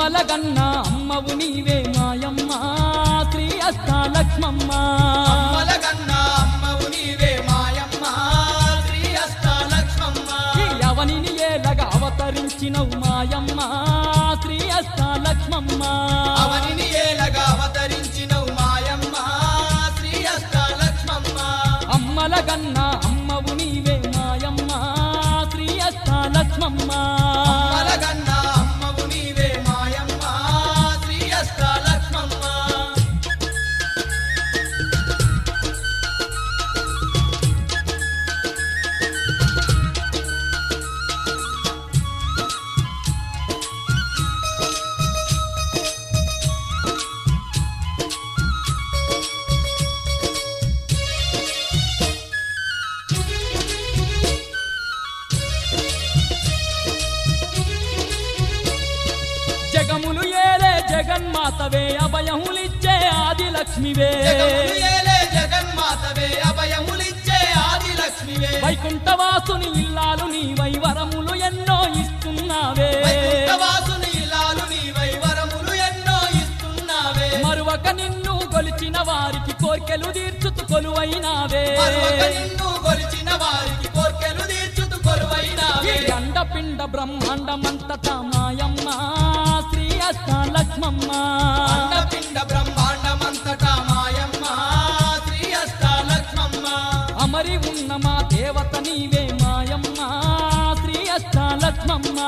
అమ్మల గన్న అమ్మవు నీవే మాయమ్మ శ్రీ అష్టాలక్ష్మమ్మ అమ్మల గన్న అమ్మవు నీవే మాయమ్మ శ్రీ అష్టాలక్ష్మమ్మ అవనిని ఏలగా అవతరించినవు మాయమ్మ శ్రీ అష్టాలక్ష్మమ్మ అవనిని ఏలగా అవతరించినవు మాయమ్మ శ్రీ అష్టాలక్ష్మమ్మ అమ్మల గన్న అమ్మవు నీవే మాయమ్మ శ్రీ అష్టాలక్ష్మమ్మ అమ్మల గన్న అమ్మవు నీవే మాయమ్మ శ్రీ అష్టాలక్ష్మమ్మ జగములు ఏలే జగన్మాతవే అభయములిచ్చే ఆదిలక్ష్మివే జగములు ఏలే జగన్మాతవే అభయములిచ్చే ఆదిలక్ష్మివే వైకుంఠవాసుని ఇల్లాలు నీవై వరములు ఎన్నో ఇస్తున్నావే వైకుంఠవాసుని ఇల్లాలు నీవై వరములు ఎన్నో ఇస్తున్నావే మరువక నిన్ను కొలిచిన వారికి కోర్కెలు తీర్చుతు కొలువైనావే మరువక నిన్ను కొలిచిన వారికి కోర్కెలు తీర్చుతు కొలువైనావే అండపిండ బ్రహ్మాండమంతటా మాయమ్మ శ్రీ అష్టాలక్ష్మమ్మ అండపిండ బ్రహ్మాండమంతటా మాయమ్మ శ్రీ అష్టాలక్ష్మమ్మ అమరి ఉన్న మా దేవత నీవే మాయమ్మ శ్రీ అష్టాలక్ష్మమ్మ